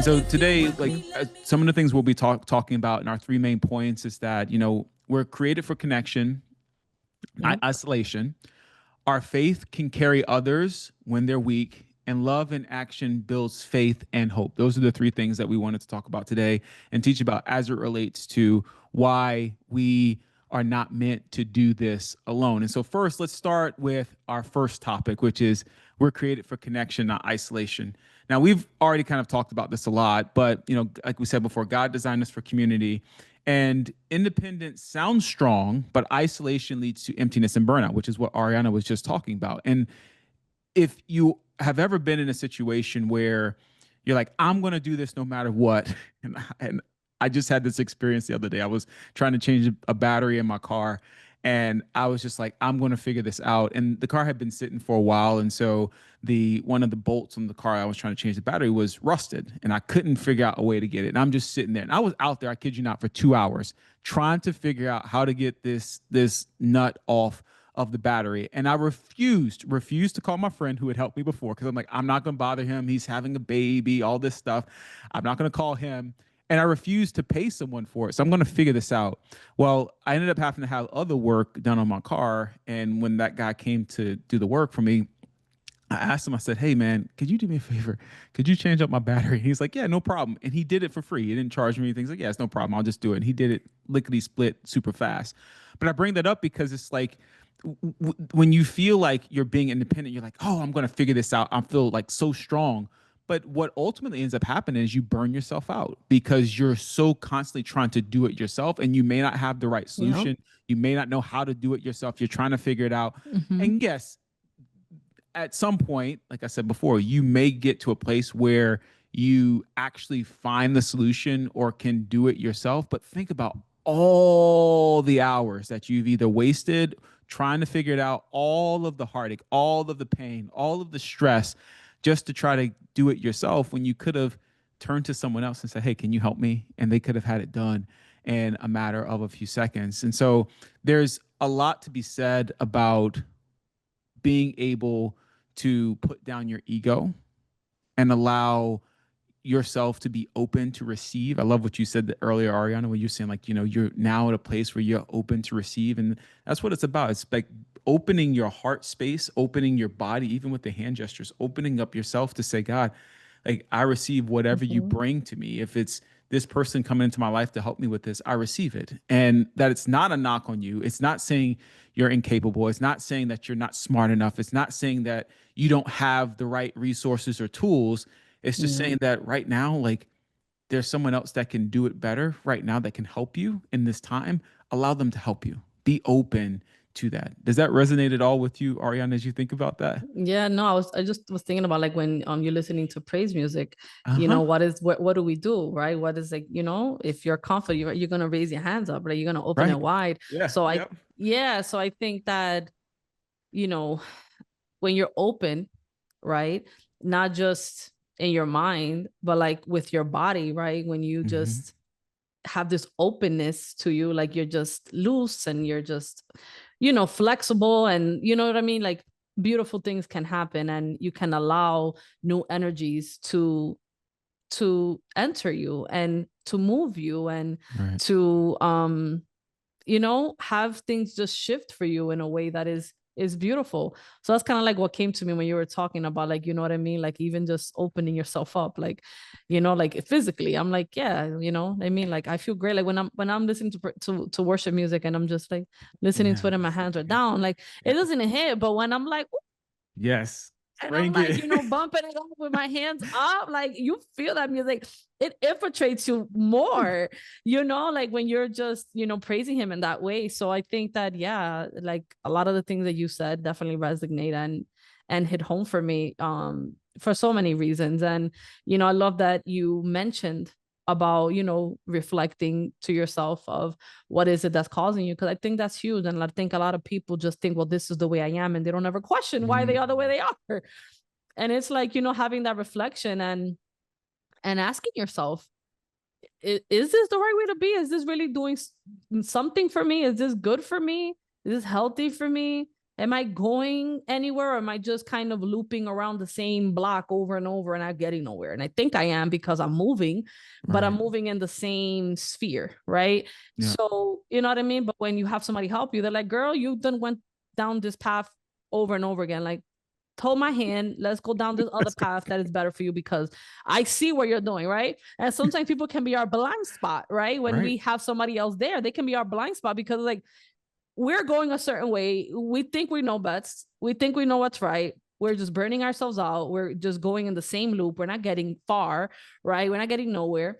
And so today, like some of the things we'll be talking about in our three main points is that, we're created for connection, not Yep. isolation. Our faith can carry others when they're weak, and love and action builds faith and hope. Those are the three things that we wanted to talk about today and teach about as it relates to why we are not meant to do this alone. And so, first, let's start with our first topic, which is we're created for connection, not isolation. Now, we've already kind of talked about this a lot, but like we said before, God designed us for community. And independence sounds strong, but isolation leads to emptiness and burnout, which is what Ariana was just talking about. And if you have ever been in a situation where you're like, I'm going to do this no matter what. And I just had this experience the other day. I was trying to change a battery in my car, and I was just like, I'm going to figure this out. And the car had been sitting for a while. And so the one of the bolts on the car I was trying to change the battery was rusted, and I couldn't figure out a way to get it. And I'm just sitting there. And I was out there, I kid you not, for 2 hours trying to figure out how to get this nut off of the battery. And I refused to call my friend who had helped me before, because I'm like, I'm not going to bother him. He's having a baby, all this stuff. I'm not going to call him. And I refused to pay someone for it. So I'm going to figure this out. Well, I ended up having to have other work done on my car. And when that guy came to do the work for me, I asked him, I said, hey, man, could you do me a favor? Could you change up my battery? He's like, yeah, no problem. And he did it for free. He didn't charge me anything. He's like, yeah, it's no problem. I'll just do it. And he did it lickety split super fast. But I bring that up because it's like, when you feel like you're being independent, you're like, oh, I'm going to figure this out. I feel like so strong. But what ultimately ends up happening is you burn yourself out because you're so constantly trying to do it yourself, and you may not have the right Yep. solution. You may not know how to do it yourself. You're trying to figure it out. Hmm. And yes, at some point, like I said before, you may get to a place where you actually find the solution or can do it yourself. But think about all the hours that you've either wasted trying to figure it out, all of the heartache, all of the pain, all of the stress, just to try to do it yourself, when you could have turned to someone else and said, hey, can you help me? And they could have had it done in a matter of a few seconds. And so there's a lot to be said about being able to put down your ego and allow yourself to be open to receive. I love what you said earlier, Ariana, when you're saying, like, you're now at a place where you're open to receive. And that's what it's about. It's like opening your heart space, opening your body, even with the hand gestures, opening up yourself to say, God, like, I receive whatever you Hmm. bring to me. If it's this person coming into my life to help me with this, I receive it. And that it's not a knock on you. It's not saying you're incapable. It's not saying that you're not smart enough. It's not saying that you don't have the right resources or tools. It's just Yeah. saying that right now, like, there's someone else that can do it better right now that can help you in this time. Allow them to help you. Be open to that. Does that resonate at all with you, Ariana, as you think about that? Yeah, no, I just was thinking about like when you're listening to praise music, Uh huh. what do we do, right? What is like, if you're confident, you're gonna raise your hands up, right? You're gonna open it Right. wide. Yeah. So Yep. I think that, you know, when you're open, right? Not just in your mind, but like with your body, right? When you Hmm. just have this openness to you, like you're just loose and you're just, flexible, and you know what I mean? Like beautiful things can happen, and you can allow new energies to enter you and to move you, and Right. to have things just shift for you in a way that is beautiful. So that's kind of like what came to me when you were talking about, like, you know what I mean, like even just opening yourself up, like, like physically, I'm like, yeah, I mean, like I feel great, like when I'm listening to worship music, and I'm just like listening Yeah. to it and my hands are down, like it Yeah. doesn't hit, but when I'm like, Yes. and I'm Bring like, it. bumping it up with my hands up, like you feel that music, it infiltrates you more, like when you're just, praising him in that way. So I think that, yeah, like a lot of the things that you said definitely resonate and hit home for me, for so many reasons. And, I love that you mentioned about, reflecting to yourself of what is it that's causing you. Cause I think that's huge. And I think a lot of people just think, well, this is the way I am. And they don't ever question why they are the way Mm. they are. And it's like, having that reflection and asking yourself, is this the right way to be? Is this really doing something for me? Is this good for me? Is this healthy for me? Am I going anywhere, or am I just kind of looping around the same block over and over and I'm getting nowhere? And I think I am, because I'm moving, but I'm Right. moving in the same sphere, right? Yeah. So, you know what I mean? But when you have somebody help you, they're like, girl, you done went down this path over and over again. Like, hold my hand, let's go down this other Let's go. path that is better for you, because I see what you're doing, right? And sometimes people can be our blind spot, right? When Right. we have somebody else there, they can be our blind spot, because like, we're going a certain way. We think we know best. We think we know what's right. We're just burning ourselves out. We're just going in the same loop. We're not getting far, right? We're not getting nowhere.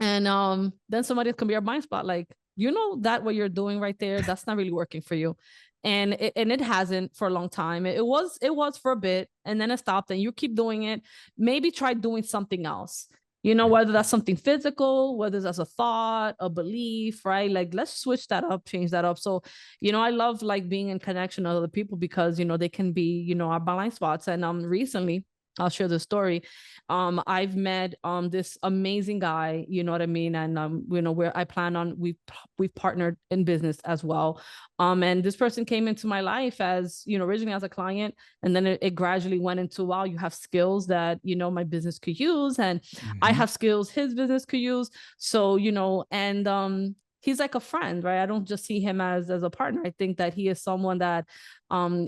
And then somebody can be our blind spot, like, you know, that what you're doing right there, that's not really working for you. And it hasn't for a long time. It was for a bit, and then it stopped, and you keep doing it. Maybe try doing something else, you know, Yeah. whether that's something physical, whether that's a thought, a belief, right? Like, let's switch that up, change that up. So, you know, I love like being in connection with other people, because, you know, they can be, you know, our blind spots. And recently, I'll share the story. I've met this amazing guy, you know what I mean? And you know, where I plan on, we've partnered in business as well. And this person came into my life as, you know, originally as a client, and then it gradually went into, wow, you have skills that, you know, my business could use, and I Mm-hmm. have skills his business could use. So, you know, and he's like a friend, right? I don't just see him as a partner. I think that he is someone that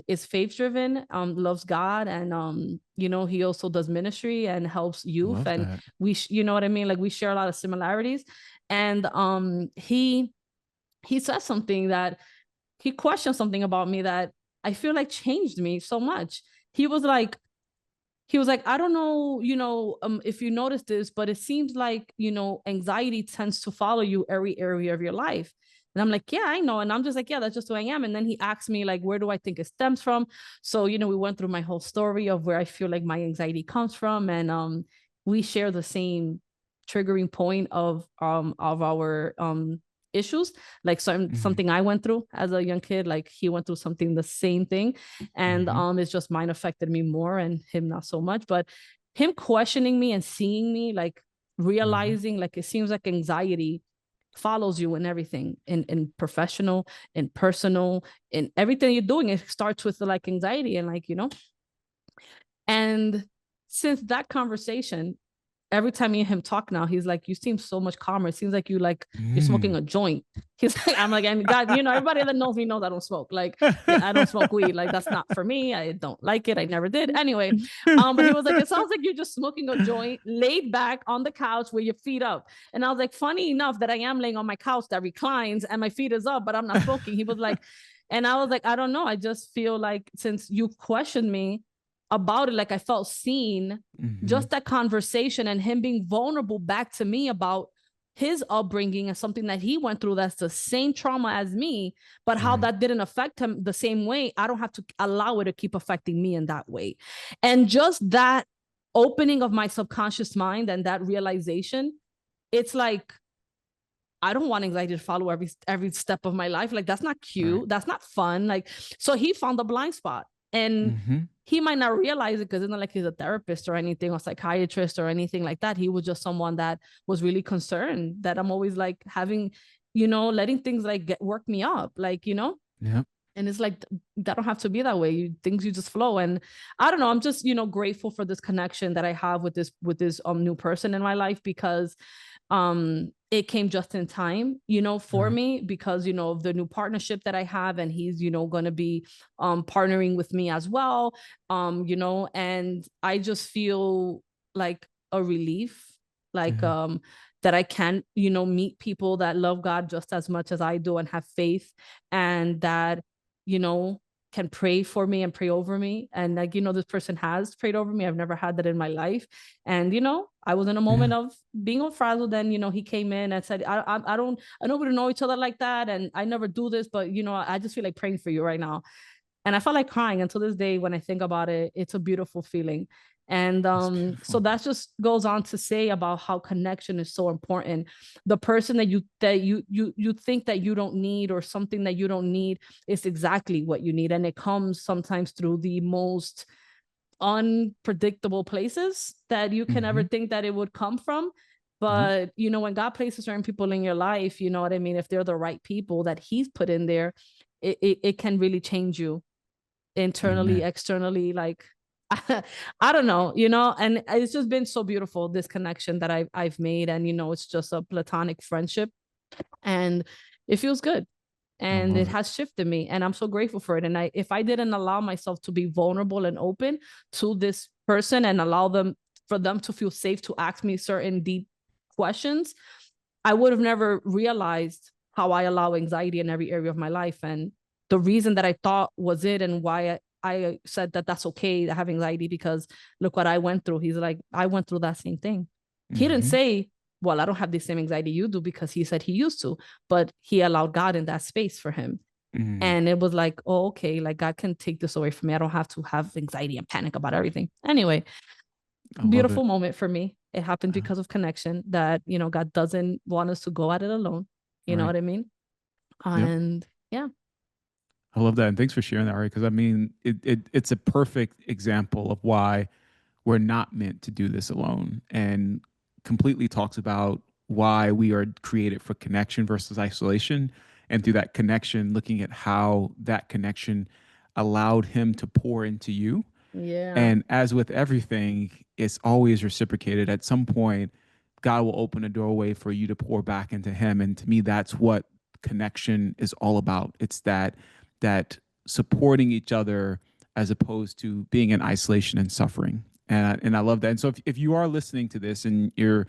is faith driven, loves God, and you know, he also does ministry and helps I youth. love And that. you know what I mean? Like, we share a lot of similarities. And he said something that, he questioned something about me that I feel like changed me so much. He was like, I don't know, you know, if you notice this, but it seems like, you know, anxiety tends to follow you every area of your life. And I'm like, yeah, I know. And I'm just like, yeah, that's just who I am. And then he asked me, like, where do I think it stems from? So, you know, we went through my whole story of where I feel like my anxiety comes from. And we share the same triggering point of our issues. Like, Mm-hmm. something I went through as a young kid, like he went through something the same thing. And Mm-hmm. it's just mine affected me more and him not so much. But him questioning me and seeing me, like, Mm-hmm. realizing, like, it seems like anxiety follows you in everything, in professional, in personal, in everything you're doing. It starts with like anxiety, and like, you know. And since that conversation, every time me and him talk now, he's like, you seem so much calmer. It seems like you're smoking Mm. a joint. He's like, I'm like, and God, you know, everybody that knows me knows I don't smoke. Like, yeah, I don't smoke weed. Like, that's not for me. I don't like it. I never did. Anyway, but he was like, it sounds like you're just smoking a joint, laid back on the couch with your feet up. And I was like, funny enough that I am laying on my couch that reclines and my feet is up, but I'm not smoking. He was like, and I was like, I don't know. I just feel like, since you questioned me about it, like, I felt seen. Mm-hmm. Just that conversation and him being vulnerable back to me about his upbringing and something that he went through that's the same trauma as me, but how Right. that didn't affect him the same way. I don't have to allow it to keep affecting me in that way. And just that opening of my subconscious mind and that realization, it's like, I don't want anxiety to follow every step of my life. Like, that's not Right. cute. That's not fun. Like, so he found a blind spot, and Mm-hmm. he might not realize it, because it's not like he's a therapist or anything, or psychiatrist or anything like that. He was just someone that was really concerned that I'm always like having, you know, letting things like work me up, like, you know. Yep. And it's like, that don't have to be that way. Things, you just flow. And I don't know, I'm just, you know, grateful for this connection that I have with this new person in my life, because it came just in time, you know, for Right. me, because, you know, of the new partnership that I have, and he's, you know, going to be partnering with me as well. You know, and I just feel like a relief, like Yeah. that I can, you know, meet people that love God just as much as I do and have faith, and that, you know, can pray for me and pray over me. And like, you know, this person has prayed over me. I've never had that in my life. And, you know, I was in a Yeah. moment of being on frazzled. Then, you know, he came in and said, I don't really know each other like that. And I never do this, but, you know, I just feel like praying for you right now. And I felt like crying until this day. When I think about it, it's a beautiful feeling. And That's so beautiful. that just goes on to say about how connection is so important. The person that you think that you don't need, or something that you don't need, is exactly what you need. And it comes sometimes through the most unpredictable places that you can ever Mm-hmm. think that it would come from. Yep. But, you know, when God places certain people in your life, you know what I mean? If they're the right people that he's put in there, it can really change you. internally, Amen. externally, like I don't know, and it's just been so beautiful, this connection that I've made. And it's just a platonic friendship, and it feels good, I and love it it. has shifted me, and I'm so grateful for it. And if I didn't allow myself to be vulnerable and open to this person, and allow them for them to feel safe to ask me certain deep questions, I would have never realized how I allow anxiety in every area of my life. And the reason that I thought was it, and why I said that that's okay to have anxiety, because look what I went through. He's like, I went through that same thing. He didn't Hmm. say, well, I don't have the same anxiety you do, because he said he used to, but he allowed God in that space for him. Hmm. And it was like, oh, okay, like God can take this away from me. I don't have to have anxiety and panic about everything. Anyway, I love beautiful it. moment for me. It happened because of connection, that, God doesn't want us to go at it alone. You know Right. what I mean? Yep. And yeah. I love that. And thanks for sharing that, Ari. Because I mean, it's a perfect example of why we're not meant to do this alone, and completely talks about why we are created for connection versus isolation. And through that connection, looking at how that connection allowed him to pour into you. Yeah. And as with everything, it's always reciprocated. At some point, God will open a doorway for you to pour back into Him. And to me, that's what connection is all about. It's that supporting each other as opposed to being in isolation and suffering. And I love that. And so if you are listening to this and you're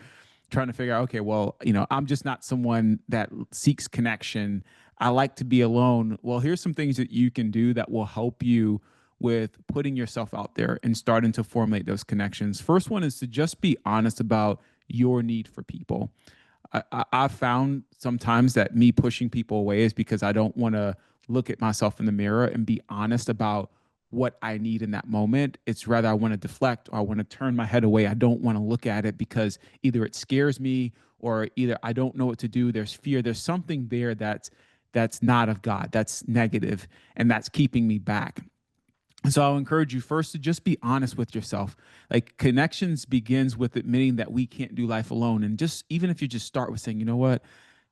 trying to figure out, okay, well, I'm just not someone that seeks connection. I like to be alone. Well, here's some things that you can do that will help you with putting yourself out there and starting to formulate those connections. First one is to just be honest about your need for people. I've found sometimes that me pushing people away is because I don't want to look at myself in the mirror and be honest about what I need in that moment. It's rather I want to deflect or I want to turn my head away. I don't want to look at it because either it scares me or either I don't know what to do. There's fear. There's something there that's not of God. That's negative and that's keeping me back. So I'll encourage you first to just be honest with yourself. Like connections begins with admitting that we can't do life alone. And just even if you just start with saying, you know what,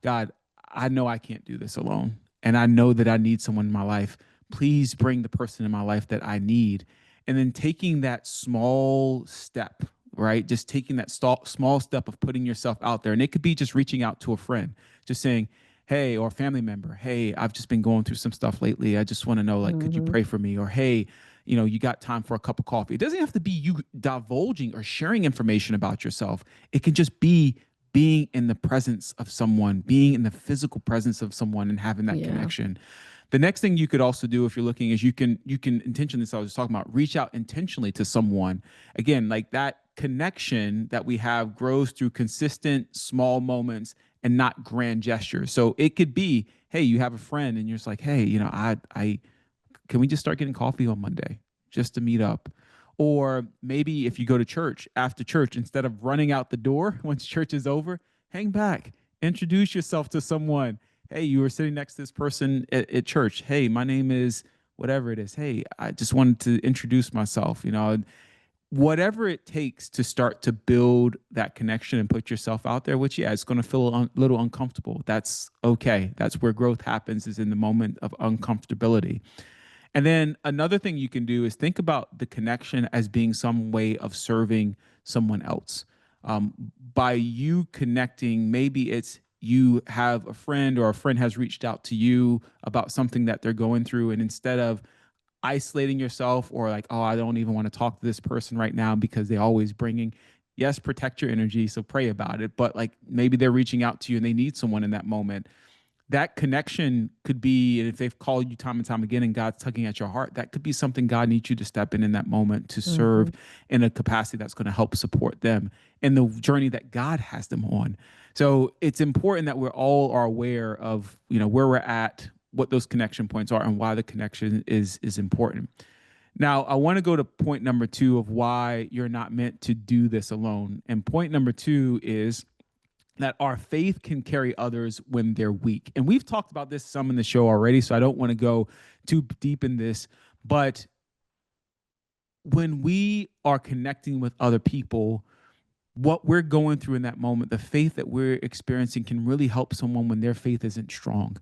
God, I know I can't do this alone. And I know that I need someone in my life. Please bring the person in my life that I need. And then taking that small step, right? Just taking that small step of putting yourself out there. And it could be just reaching out to a friend, just saying, hey, or a family member, hey, I've just been going through some stuff lately. I just want to know, like, could you Mm-hmm. pray for me? Or hey, you got time for a cup of coffee. It doesn't have to be you divulging or sharing information about yourself. It can just be being in the presence of someone, being in the physical presence of someone and having that Yeah. connection. The next thing you could also do if you're looking is you can intentionally, so I was talking about, reach out intentionally to someone. Again, like that connection that we have grows through consistent small moments and not grand gestures. So it could be, hey, you have a friend and you're just like, hey, I can we just start getting coffee on Monday just to meet up? Or maybe if you go to church, after church, instead of running out the door once church is over, hang back, introduce yourself to someone. Hey, you were sitting next to this person at church. Hey, my name is whatever it is. Hey, I just wanted to introduce myself. Whatever it takes to start to build that connection and put yourself out there, which, yeah, it's going to feel a little uncomfortable. That's okay. That's where growth happens, is in the moment of uncomfortability. And then another thing you can do is think about the connection as being some way of serving someone else. Um, by you connecting, maybe it's you have a friend or a friend has reached out to you about something that they're going through. And instead of isolating yourself or like, oh, I don't even want to talk to this person right now because they're always bringing, yes, protect your energy. So pray about it. But like maybe they're reaching out to you and they need someone in that moment. That connection could be, and if they've called you time and time again and God's tugging at your heart, that could be something God needs you to step in that moment to Mm-hmm. serve in a capacity that's going to help support them in the journey that God has them on. So it's important that we're all are aware of, where we're at, what those connection points are, and why the connection is important. Now, I want to go to point number two of why you're not meant to do this alone. And point number two is that our faith can carry others when they're weak. And we've talked about this some in the show already, so I don't want to go too deep in this. But when we are connecting with other people, what we're going through in that moment, the faith that we're experiencing can really help someone when their faith isn't strong.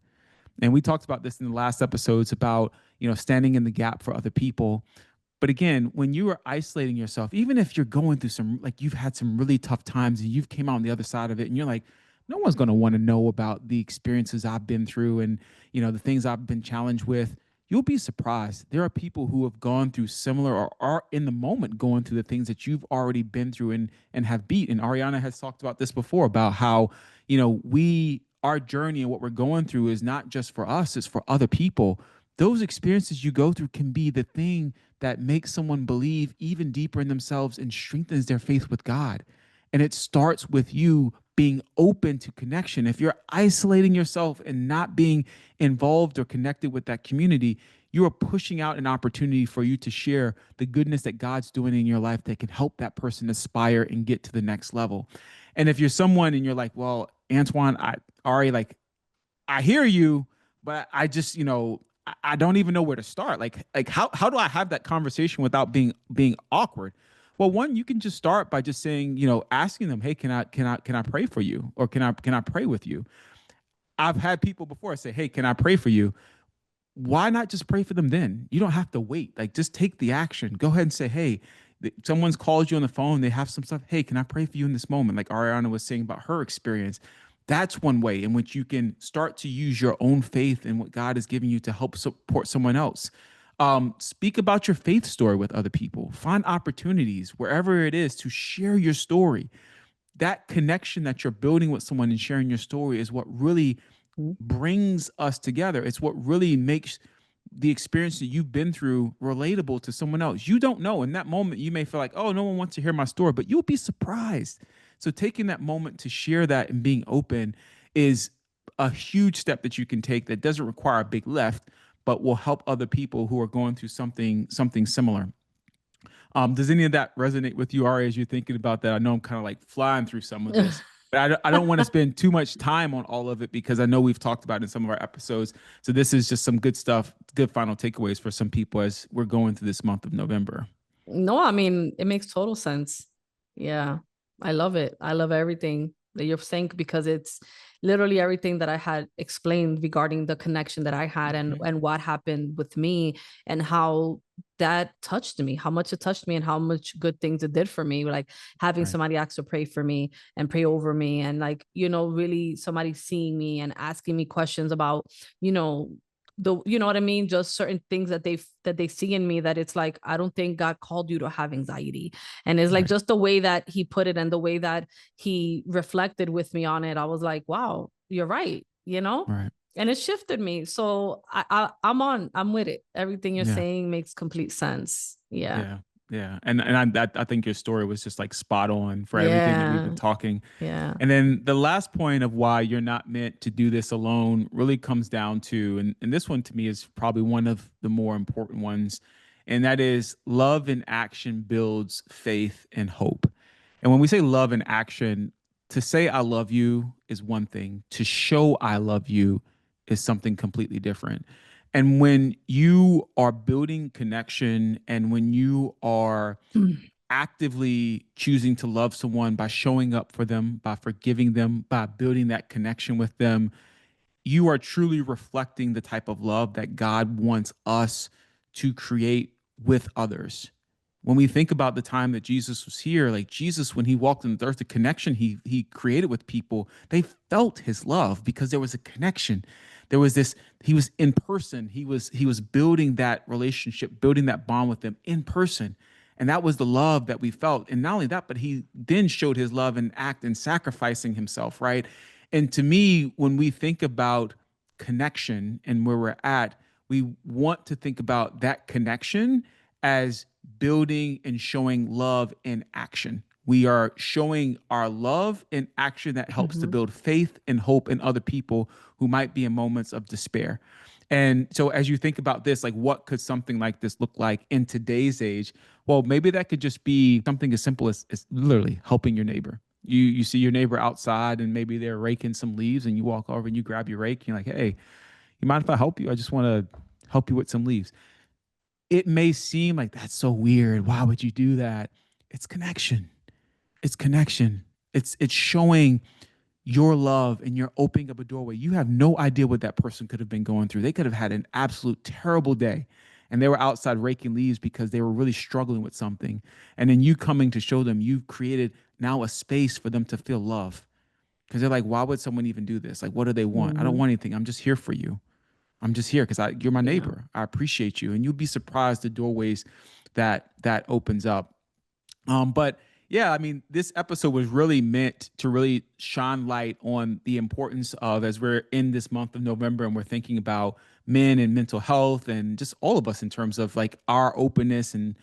And we talked about this in the last episodes about, standing in the gap for other people. But again, when you are isolating yourself, even if you're going through some, like you've had some really tough times and you've came out on the other side of it and you're like, no one's going to want to know about the experiences I've been through and, the things I've been challenged with. You'll be surprised. There are people who have gone through similar or are in the moment going through the things that you've already been through and have beat. And Ariana has talked about this before about how, our journey and what we're going through is not just for us, it's for other people. Those experiences you go through can be the thing that makes someone believe even deeper in themselves and strengthens their faith with God. And it starts with you being open to connection. If you're isolating yourself and not being involved or connected with that community, you are pushing out an opportunity for you to share the goodness that God's doing in your life that can help that person aspire and get to the next level. And if you're someone and you're like, well, Antoine, I already like I hear you, but I just, I don't even know where to start. Like how do I have that conversation without being awkward? Well, one, you can just start by just saying, asking them, hey, can I pray for you? Or can I pray with you? I've had people before say, hey, can I pray for you? Why not just pray for them then? You don't have to wait. Like, just take the action. Go ahead and say, hey, someone's called you on the phone. They have some stuff. Hey, can I pray for you in this moment? Like Ariana was saying about her experience. That's one way in which you can start to use your own faith and what God is giving you to help support someone else. Speak about your faith story with other people. Find opportunities wherever it is to share your story. That connection that you're building with someone and sharing your story is what really Mhm. brings us together. It's what really makes the experience that you've been through relatable to someone else. You don't know. In that moment, you may feel like, oh, no one wants to hear my story, but you'll be surprised. So taking that moment to share that and being open is a huge step that you can take that doesn't require a big lift, but will help other people who are going through something similar. Does any of that resonate with you, Ari, as you're thinking about that? I know I'm kind of like flying through some of this, but I don't want to spend too much time on all of it because I know we've talked about it in some of our episodes. So this is just some good stuff, good final takeaways for some people as we're going through this month of November. No, I mean, it makes total sense. Yeah. I love it. I love everything that you're saying because it's literally everything that I had explained regarding the connection that I had Mhm. and what happened with me and how that touched me, how much it touched me and how much good things it did for me. Like having Right. somebody ask to pray for me and pray over me and like, really somebody seeing me and asking me questions about, you know, you know what I mean? Just certain things that they see in me that it's like, I don't think God called you to have anxiety. And it's like Right. just the way that he put it and the way that he reflected with me on it. I was like, wow, you're right, Right. And it shifted me. So I'm with it. Everything you're Yeah. saying makes complete sense. Yeah. Yeah. Yeah. And I think your story was just like spot on for everything that we've been Yeah. talking. Yeah. And then the last point of why you're not meant to do this alone really comes down to, and this one to me is probably one of the more important ones, and that is love in action builds faith and hope. And when we say love in action, to say I love you is one thing, to show I love you is something completely different. And when you are building connection and when you are actively choosing to love someone by showing up for them, by forgiving them, by building that connection with them, you are truly reflecting the type of love that God wants us to create with others. When we think about the time that Jesus was here, like Jesus, when he walked in the earth, the connection he created with people, they felt his love because there was a connection. There was this, he was in person. He was building that relationship, building that bond with them in person. And that was the love that we felt. And not only that, but he then showed his love and act in sacrificing himself, right? And to me, when we think about connection and where we're at, we want to think about that connection as building and showing love in action. We are showing our love in action that helps to Mhm. build faith and hope in other people who might be in moments of despair. And so, as you think about this, like what could something like this look like in today's age? Well, maybe that could just be something as simple as literally helping your neighbor. You see your neighbor outside and maybe they're raking some leaves and you walk over and you grab your rake and you're like, hey, you mind if I help you? I just want to help you with some leaves. It may seem like that's so weird. Why would you do that? It's connection. It's connection. It's showing your love and you're opening up a doorway. You have no idea what that person could have been going through. They could have had an absolute terrible day and they were outside raking leaves because they were really struggling with something. And then you coming to show them, you've created now a space for them to feel love. Because they're like, why would someone even do this? Like, what do they want? I don't Mm-hmm. want anything. I'm just here for you. I'm just here because you're my Yeah. neighbor. I appreciate you. And you'll be surprised the doorways that opens up. But yeah, I mean, this episode was really meant to really shine light on the importance of, as we're in this month of November and we're thinking about men and mental health and just all of us in terms of like our openness and,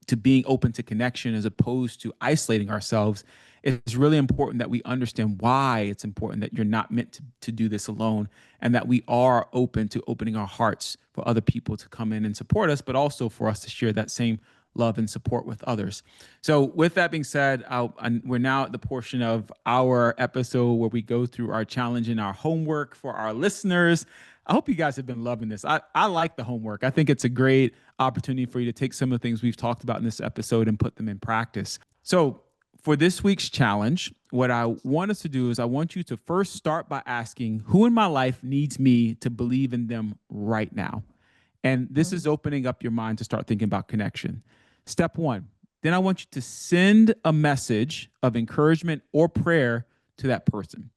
to being open to connection as opposed to isolating ourselves. It's really important that we understand why it's important that you're not meant to do this alone and that we are open to opening our hearts for other people to come in and support us, but also for us to share that same love and support with others. So, with that being said, we're now at the portion of our episode where we go through our challenge and our homework for our listeners. I hope you guys have been loving this. I like the homework. I think it's a great opportunity for you to take some of the things we've talked about in this episode and put them in practice. So, for this week's challenge, what I want us to do is I want you to first start by asking who in my life needs me to believe in them right now. And this is opening up your mind to start thinking about connection. Step one. Then I want you to send a message of encouragement or prayer to that person.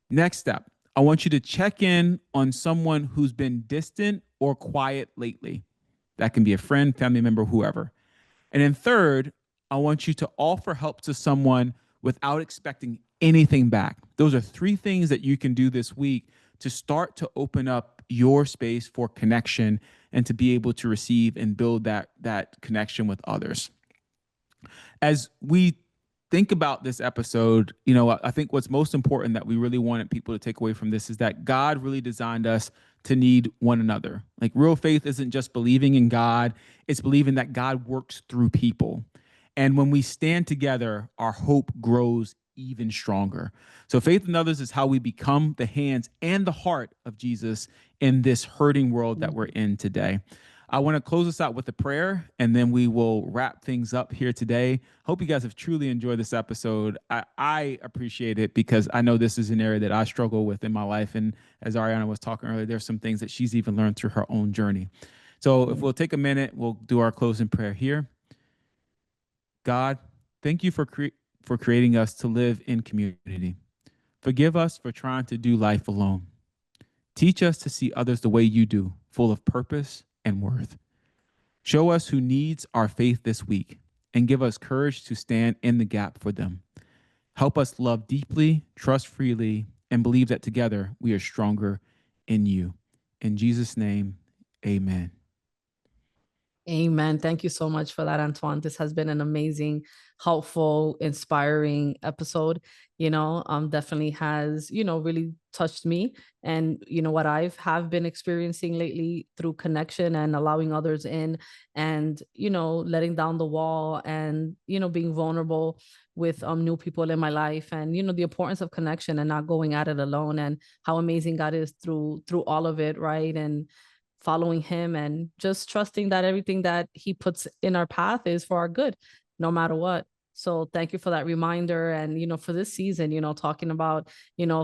Next step. I want you to check in on someone who's been distant or quiet lately. That can be a friend, family member, whoever. And then third, I want you to offer help to someone without expecting anything back. Those are three things that you can do this week to start to open up your space for connection and to be able to receive and build that connection with others. As we think about this episode, I think what's most important that we really wanted people to take away from this is that God really designed us to need one another. Like real faith isn't just believing in God, it's believing that God works through people. And when we stand together, our hope grows even stronger. So faith in others is how we become the hands and the heart of Jesus in this hurting world that we're in today. I want to close this out with a prayer and then we will wrap things up here today. Hope you guys have truly enjoyed this episode. I appreciate it because I know this is an area that I struggle with in my life. And as Ariana was talking earlier, there's some things that she's even learned through her own journey. So if we'll take a minute, we'll do our closing prayer here. God, thank you for creating us to live in community. Forgive us for trying to do life alone. Teach us to see others the way you do, full of purpose and worth. Show us who needs our faith this week and give us courage to stand in the gap for them. Help us love deeply, trust freely, and believe that together we are stronger in you. In Jesus' name, amen. Amen. Thank you so much for that, Antoine. This has been an amazing, helpful, inspiring episode. Definitely has, really touched me. And what I've have been experiencing lately through connection and allowing others in and, letting down the wall and, being vulnerable with new people in my life and, the importance of connection and not going at it alone and how amazing God is through all of it, right? And following him and just trusting that everything that he puts in our path is for our good, no matter what. So thank you for that reminder. And, for this season, talking about,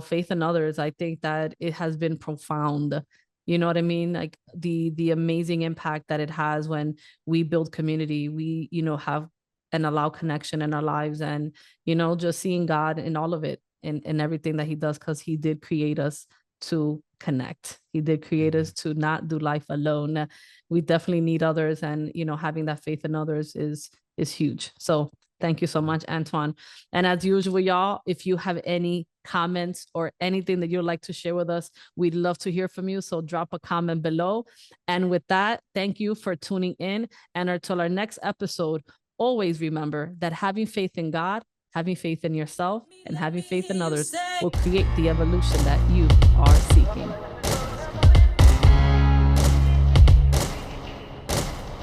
faith in others, I think that it has been profound. You know what I mean? Like the amazing impact that it has when we build community, we, have and allow connection in our lives and, just seeing God in all of it in everything that he does, because he did create us to connect. He did create us to not do life alone. We definitely need others, and having that faith in others is huge. So thank you so much, Antoine. And as usual, y'all, if you have any comments or anything that you'd like to share with us, we'd love to hear from you. So drop a comment below. And with that, thank you for tuning in. And until our next episode, always remember that having faith in God, having faith in yourself, and having faith in others will create the evolution that you are seeking.